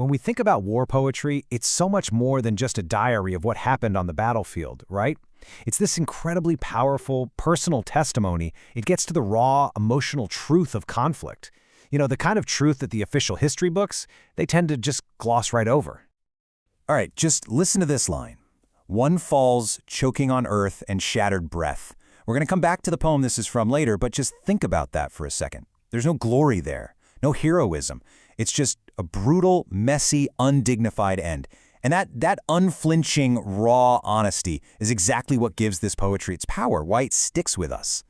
When we think about war poetry, it's so much more than just a diary of what happened on the battlefield, right? It's this incredibly powerful, personal testimony. It gets to the raw, emotional truth of conflict. The kind of truth that the official history books, they tend to just gloss right over. All right, just listen to this line. One falls, choking on earth and shattered breath. We're going to come back to the poem this is from later, but just think about that for a second. There's no glory there, no heroism. It's just a brutal, messy, undignified end. And that unflinching, raw honesty is exactly what gives this poetry its power, why it sticks with us.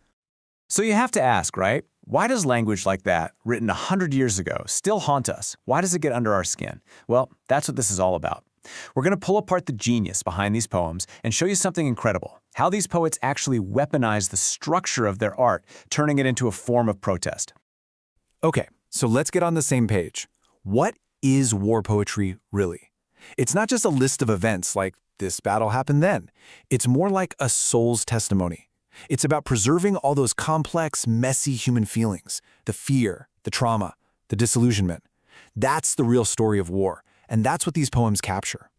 So you have to ask, right? Why does language like that, written 100 years ago, still haunt us? Why does it get under our skin? Well, that's what this is all about. We're going to pull apart the genius behind these poems and show you something incredible, how these poets actually weaponize the structure of their art, turning it into a form of protest. Okay, so let's get on the same page. What is war poetry really? It's not just a list of events like this battle happened then. It's more like a soul's testimony. It's about preserving all those complex, messy human feelings, the fear, the trauma, the disillusionment. That's the real story of war, and that's what these poems capture.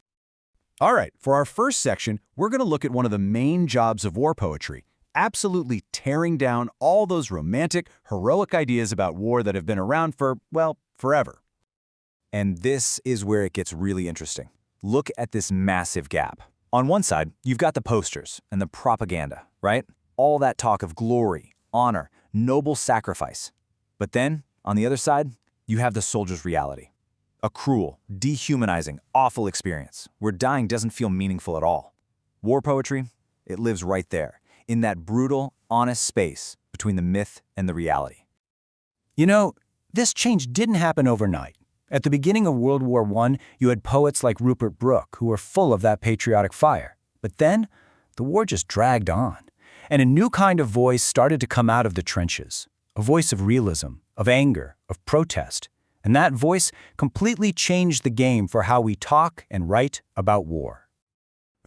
All right, for our first section, we're going to look at one of the main jobs of war poetry, absolutely tearing down all those romantic, heroic ideas about war that have been around for, well, forever. And this is where it gets really interesting. Look at this massive gap. On one side, you've got the posters and the propaganda, right? All that talk of glory, honor, noble sacrifice. But then, on the other side, you have the soldier's reality. A cruel, dehumanizing, awful experience where dying doesn't feel meaningful at all. War poetry, it lives right there, in that brutal, honest space between the myth and the reality. This change didn't happen overnight. At the beginning of World War I, you had poets like Rupert Brooke who were full of that patriotic fire. But then, the war just dragged on. And a new kind of voice started to come out of the trenches. A voice of realism, of anger, of protest. And that voice completely changed the game for how we talk and write about war.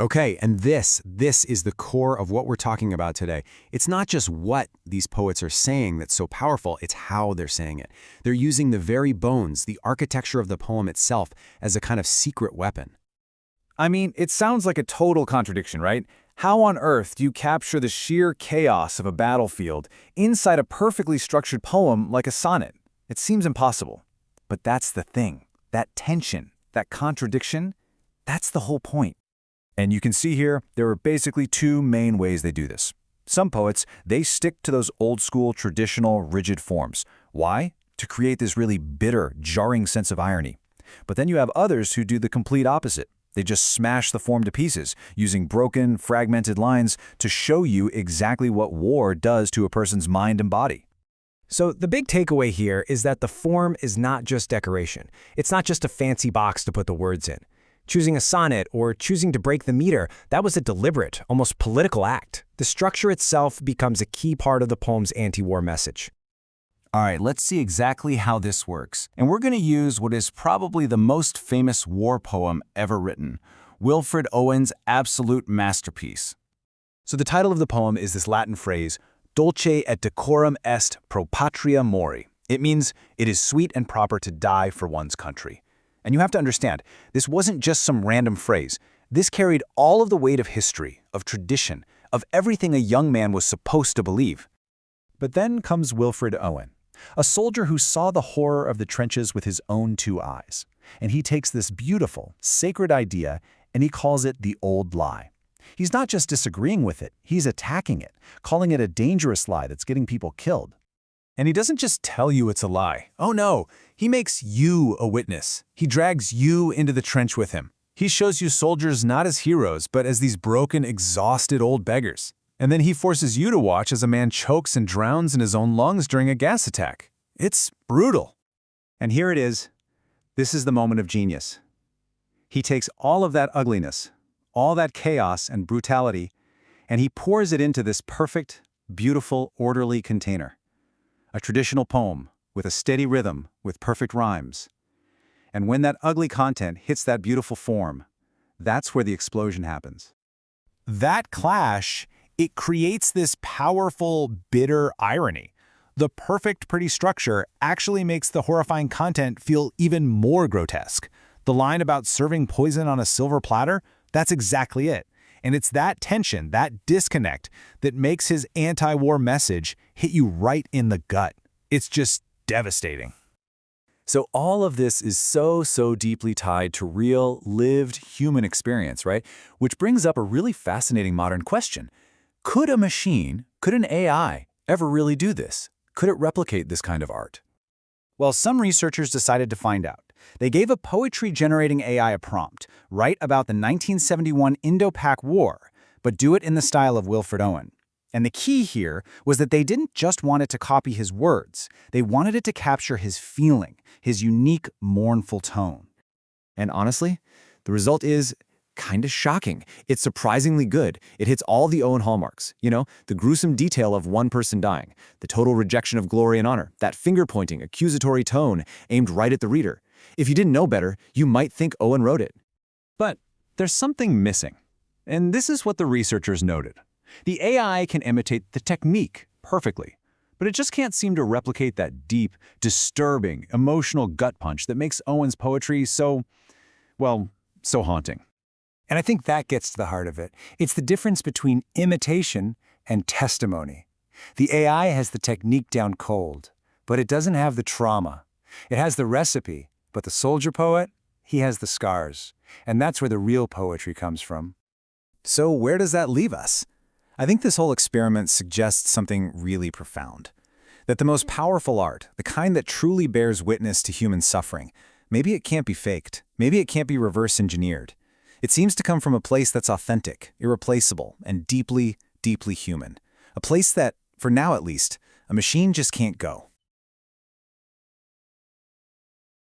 Okay, and this is the core of what we're talking about today. It's not just what these poets are saying that's so powerful, it's how they're saying it. They're using the very bones, the architecture of the poem itself, as a kind of secret weapon. I mean, it sounds like a total contradiction, right? How on earth do you capture the sheer chaos of a battlefield inside a perfectly structured poem like a sonnet? It seems impossible. But that's the thing. That tension, that contradiction, that's the whole point. And you can see here, there are basically two main ways they do this. Some poets, they stick to those old-school, traditional, rigid forms. Why? To create this really bitter, jarring sense of irony. But then you have others who do the complete opposite. They just smash the form to pieces, using broken, fragmented lines to show you exactly what war does to a person's mind and body. So the big takeaway here is that the form is not just decoration. It's not just a fancy box to put the words in. Choosing a sonnet or choosing to break the meter, that was a deliberate, almost political act. The structure itself becomes a key part of the poem's anti-war message. All right, let's see exactly how this works. And we're going to use what is probably the most famous war poem ever written, Wilfred Owen's absolute masterpiece. So the title of the poem is this Latin phrase, Dulce et decorum est pro patria mori. It means it is sweet and proper to die for one's country. And you have to understand, this wasn't just some random phrase. This carried all of the weight of history, of tradition, of everything a young man was supposed to believe. But then comes Wilfred Owen, a soldier who saw the horror of the trenches with his own two eyes. And he takes this beautiful, sacred idea and he calls it the old lie. He's not just disagreeing with it, he's attacking it, calling it a dangerous lie that's getting people killed. And he doesn't just tell you it's a lie. Oh no, he makes you a witness. He drags you into the trench with him. He shows you soldiers not as heroes, but as these broken, exhausted old beggars. And then he forces you to watch as a man chokes and drowns in his own lungs during a gas attack. It's brutal. And here it is. This is the moment of genius. He takes all of that ugliness, all that chaos and brutality, and he pours it into this perfect, beautiful, orderly container. A traditional poem with a steady rhythm, with perfect rhymes. And when that ugly content hits that beautiful form, that's where the explosion happens. That clash, it creates this powerful, bitter irony. The perfect, pretty structure actually makes the horrifying content feel even more grotesque. The line about serving poison on a silver platter, that's exactly it. And it's that tension, that disconnect, that makes his anti-war message hit you right in the gut. It's just devastating. So all of this is so deeply tied to real, lived human experience, right? Which brings up a really fascinating modern question. Could a machine, could an AI, ever really do this? Could it replicate this kind of art? Well, some researchers decided to find out. They gave a poetry-generating AI a prompt, write about the 1971 Indo-Pak War, but do it in the style of Wilfred Owen. And the key here was that they didn't just want it to copy his words. They wanted it to capture his feeling, his unique, mournful tone. And honestly, the result is kind of shocking. It's surprisingly good. It hits all the Owen hallmarks. You know, the gruesome detail of one person dying, the total rejection of glory and honor, that finger-pointing, accusatory tone aimed right at the reader. If you didn't know better, you might think Owen wrote it. But there's something missing. And this is what the researchers noted. The AI can imitate the technique perfectly, but it just can't seem to replicate that deep, disturbing, emotional gut punch that makes Owen's poetry so haunting. And I think that gets to the heart of it. It's the difference between imitation and testimony. The AI has the technique down cold, but it doesn't have the trauma. It has the recipe, but the soldier poet, he has the scars. And that's where the real poetry comes from. So where does that leave us? I think this whole experiment suggests something really profound. That the most powerful art, the kind that truly bears witness to human suffering, maybe it can't be faked. Maybe it can't be reverse engineered. It seems to come from a place that's authentic, irreplaceable, and deeply, deeply human. A place that, for now at least, a machine just can't go.